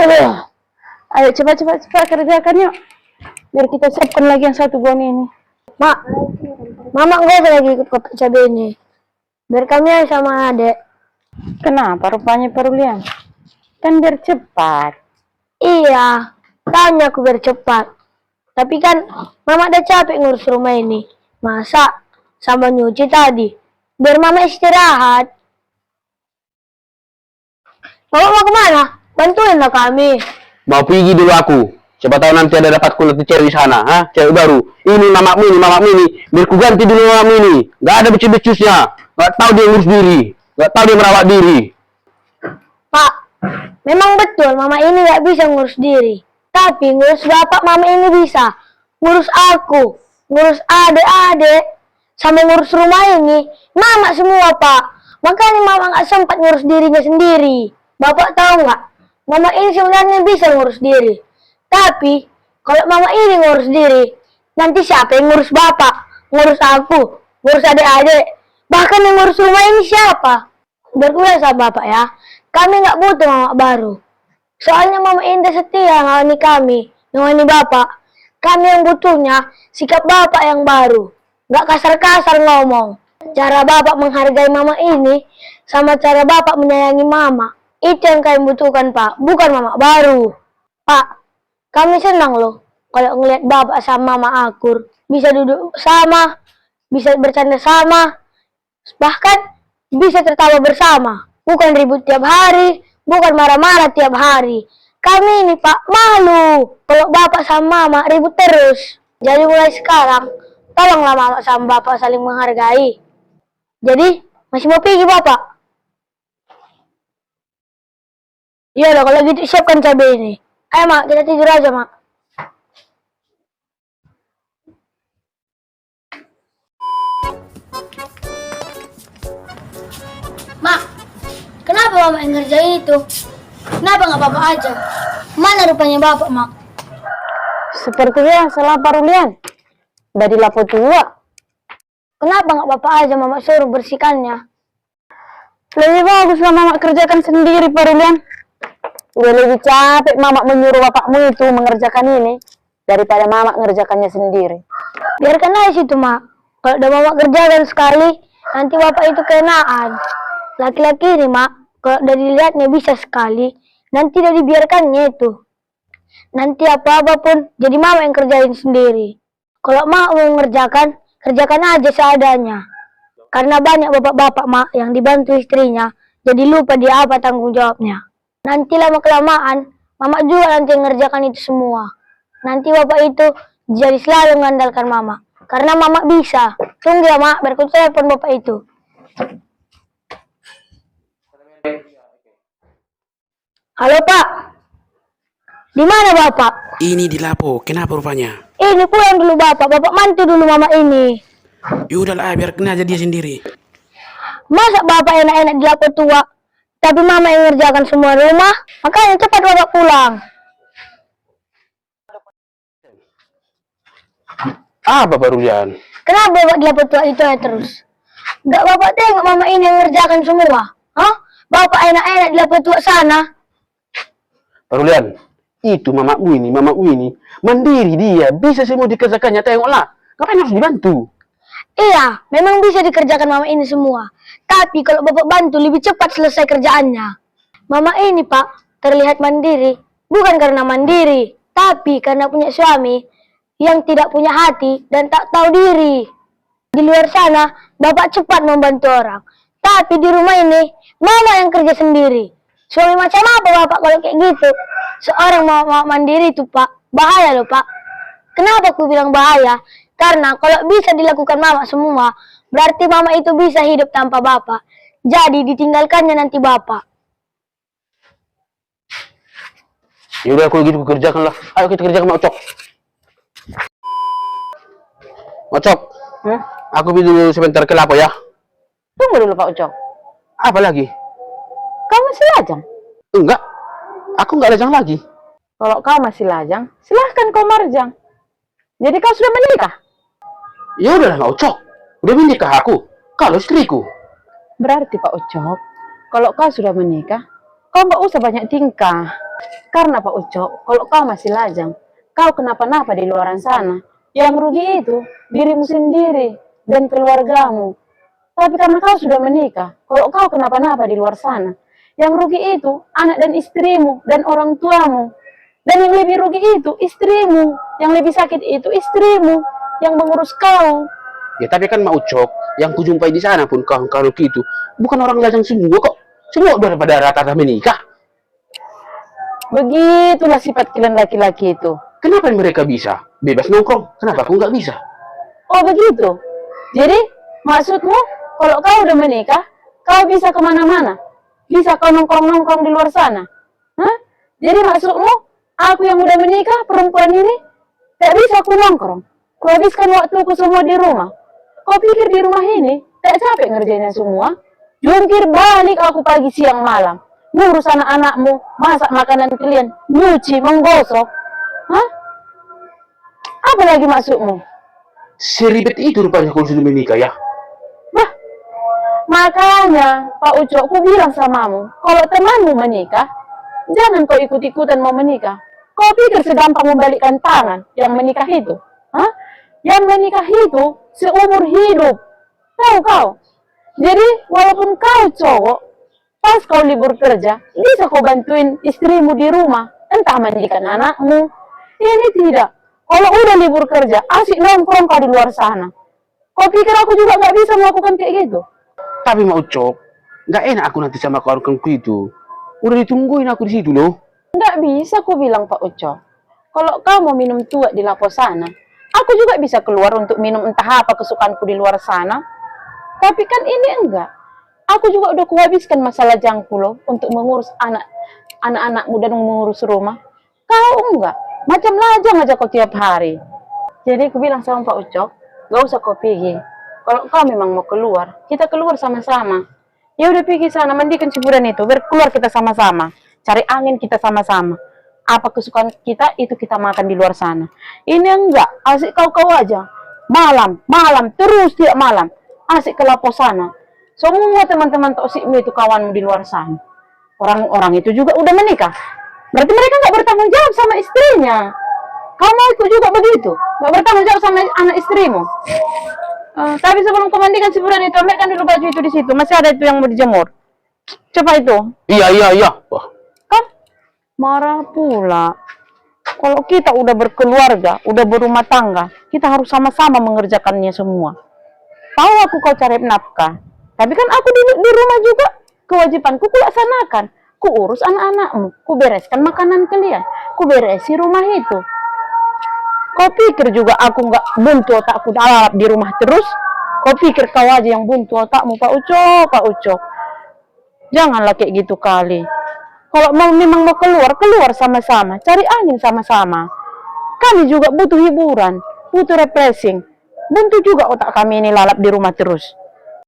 Aduh. Ayo cepat kerjakan yuk. Biar kita siapkan lagi yang satu buah ini. Mak, Mama nggak usah lagi ikut kotak cabai ini. Biar kami aja sama adek. Kenapa rupanya Parulian? Kan biar cepat. Iya, tanya aku biar cepat. Tapi kan Mama udah capek ngurus rumah ini. Masa sama nyuci tadi. Biar Mama istirahat. Mama mau kemana? Bantuinlah kami. Mau pergi dulu aku. Siapa tahu nanti ada dapat kulit cewek di sana, ha? Cewek baru. Ini mamamu ini. Biar ku ganti dulu mamamu ini. Gak ada becus-becusnya. Gak tahu dia ngurus diri. Gak tahu dia merawat diri. Pak, memang betul Mama ini gak bisa ngurus diri. Tapi ngurus bapak Mama ini bisa. Ngurus aku, ngurus adik-adik, sama ngurus rumah ini. Mama semua, Pak. Makanya Mama gak sempat ngurus dirinya sendiri. Bapak tahu nggak? Mama ini sebenarnya bisa ngurus diri. Tapi, kalau Mama ini ngurus diri, nanti siapa yang ngurus Bapak? Ngurus aku, ngurus adik-adik, bahkan yang ngurus rumah ini siapa? Berkuliah sama Bapak ya, kami nggak butuh Mama baru. Soalnya Mama ini setia ngawani kami, ngawani Bapak. Kami yang butuhnya sikap Bapak yang baru. Nggak kasar-kasar ngomong. Cara Bapak menghargai Mama ini, sama cara Bapak menyayangi Mama. Itu yang kami butuhkan, Pak. Bukan Mama baru. Pak, kami senang loh kalau ngelihat Bapak sama Mama akur. Bisa duduk sama, bisa bercanda sama, bahkan bisa tertawa bersama. Bukan ribut tiap hari, bukan marah-marah tiap hari. Kami ini, Pak, malu kalau Bapak sama Mama ribut terus. Jadi mulai sekarang, tolonglah Mama sama Bapak saling menghargai. Jadi, masih mau pergi Bapak? Iya loh, kalau gitu siapkan cabai ini. Ayo Mak, kita tidur aja Mak. Mak, kenapa Mama yang ngerjain itu? Kenapa nggak Bapak aja? Mana rupanya Bapak, Mak? Sepertinya salah Parulian. Dari lapo tua. Kenapa nggak Bapak aja Mama suruh bersihkannya? Lebih bagus lah Mama kerjakan sendiri Parulian. Udah lebih capek Mama menyuruh bapakmu itu mengerjakan ini daripada Mama mengerjakannya sendiri. Biarkan aja situ, Mak. Kalau udah Mama kerjakan sekali, nanti Bapak itu kenaan. Laki-laki ini, Mak, kalau udah dilihatnya bisa sekali, nanti udah dibiarkannya itu. Nanti apa-apa pun jadi Mama yang kerjain sendiri. Kalau Mak mau mengerjakan, kerjakan aja seadanya. Karena banyak bapak-bapak, Mak, yang dibantu istrinya, jadi lupa dia apa tanggung jawabnya. Nanti lama-kelamaan, Mama juga nanti yang ngerjakan itu semua. Nanti Bapak itu jadi selalu mengandalkan Mama. Karena Mama bisa. Tunggu ya, Mak, biar ku telepon Bapak itu. Halo, Pak. Di mana Bapak? Ini di lapo. Kenapa rupanya? Ini pulang dulu Bapak. Bapak mantu dulu Mama ini. Yaudahlah, biar kena aja dia sendiri. Masa Bapak enak-enak di lapo tua, tapi Mama yang ngerjakan semua rumah? Makanya cepat Bapak pulang. Apa Parulian? Kenapa Bapak di lapo tua itu ya terus? Gak Bapak tengok Mama ini yang ngerjakan semua? Hah? Bapak enak-enak di lapo tua sana. Parulian, itu mamamu ini mandiri dia, bisa semua dikerjakannya. Tengoklah, ngapain harus dibantu? Iya, memang bisa dikerjakan Mama ini semua. Tapi kalau Bapak bantu lebih cepat selesai kerjaannya. Mama ini, Pak, terlihat mandiri. Bukan karena mandiri, tapi karena punya suami yang tidak punya hati dan tak tahu diri. Di luar sana, Bapak cepat membantu orang. Tapi di rumah ini, Mama yang kerja sendiri. Suami macam apa Bapak kalau kayak gitu? Seorang mama mandiri itu, Pak, bahaya loh, Pak. Kenapa aku bilang bahaya? Karena kalau bisa dilakukan Mama semua, berarti Mama itu bisa hidup tanpa Bapak. Jadi ditinggalkannya nanti Bapak. Yaudah, kalau gitu kerjakan lah. Ayo kita kerjakan, Mak Ocok. Ocok, aku pergi dulu sebentar ke lapo ya. Tunggu dulu Pak Ucok. Apa lagi? Kau masih lajang? Enggak, aku enggak lajang lagi. Kalau kau masih lajang, silahkan kau marjang. Jadi kau sudah menikah? Ya udahlah, Mak Ocok. Udah menikah aku. Kalau istriku. Berarti Pak Ucok, kalau kau sudah menikah, kau nggak usah banyak tingkah. Karena Pak Ucok, kalau kau masih lajang, kau kenapa-napa di luaran sana, yang rugi itu dirimu sendiri dan keluargamu. Tapi karena kau sudah menikah, kalau kau kenapa-napa di luar sana, yang rugi itu anak dan istrimu dan orang tuamu. Dan yang lebih rugi itu istrimu, yang lebih sakit itu istrimu, yang mengurus kau. Ya tapi kan Mak Ucok, yang kujumpai di sana pun kawan-kawan itu bukan orang lajang semua kok. Semua udah pada rata-rata menikah. Begitulah sifat kalian laki-laki itu. Kenapa mereka bisa bebas nongkrong? Kenapa aku nggak bisa? Oh begitu. Jadi maksudmu kalau kau udah menikah, kau bisa kemana-mana? Bisa kau nongkrong-nongkrong di luar sana? Hah? Jadi maksudmu aku yang udah menikah, perempuan ini, tak bisa aku nongkrong? Kuhabiskan waktuku semua di rumah. Kau pikir di rumah ini tak capek ngerjainnya semua? Jungkir balik aku pagi siang malam. Ngurus anak-anakmu, masak makanan kalian, nyuci, menggosok. Hah? Apa lagi maksudmu? Seribet itu rupanya kalau sudah menikah ya. Bah, makanya Pak Ucok, ku bilang samamu, kalau temanmu menikah, jangan kau ikut-ikutan mau menikah. Kau pikir segampang membalikkan tangan yang menikah itu? Hah? Yang menikah itu seumur hidup. Tahu kau? Jadi walaupun kau cowok, pas kau libur kerja, bisa kau bantuin istrimu di rumah, entah mandikan anakmu. Ini tidak. Kalau udah libur kerja, asik nongkrong kau di luar sana. Kau pikir aku juga nggak bisa melakukan kayak gitu? Tapi Mak Ucok, nggak enak aku nanti sama kawan-kawanku itu. Udah ditungguin aku di situ loh. Nggak bisa, aku bilang Pak Ucok. Kalau kau mau minum tua di lapo sana, aku juga bisa keluar untuk minum entah apa kesukaanku di luar sana. Tapi kan ini enggak. Aku juga udah kuhabiskan masalah jangku loh untuk mengurus anak-anakmu dan mengurus rumah. Kau enggak. Macam lajang aja kau tiap hari. Jadi aku bilang sama Pak Ucok, gak usah kau pergi. Kalau kau memang mau keluar, kita keluar sama-sama. Ya udah pergi sana, mandikan ciburan itu, biar keluar kita sama-sama. Cari angin kita sama-sama. Apa kesukaan kita, itu kita makan di luar sana. Ini enggak, asik kau-kau aja. Malam, terus tiap malam. Asik ke lapo sana. Semua teman-teman toksikmu itu kawanmu di luar sana. Orang-orang itu juga udah menikah. Berarti mereka nggak bertanggung jawab sama istrinya. Kau mau ikut juga begitu? Nggak bertanggung jawab sama anak istrimu. Tapi sebelum kau mandikan ciburan itu, ambilkan dulu baju itu di situ. Masih ada itu yang mau dijemur. Coba itu. Iya. Wah, Kan marah pula. Kalau kita udah berkeluarga, udah berumah tangga, kita harus sama-sama mengerjakannya semua. Tahu aku kau cari nafkah, tapi kan aku di rumah juga kewajibanku ku laksanakan. Ku urus anak-anakmu, ku bereskan makanan kalian, ku beresi rumah itu. Kau pikir juga aku nggak buntu otakku dalap di rumah terus? Kau pikir kau aja yang buntu otakmu, Pak Ucok? Janganlah kayak gitu kali. Kalau memang mau keluar sama-sama, cari angin sama-sama. Kami juga butuh hiburan, butuh refreshing. Buntu juga otak kami ini lalap di rumah terus.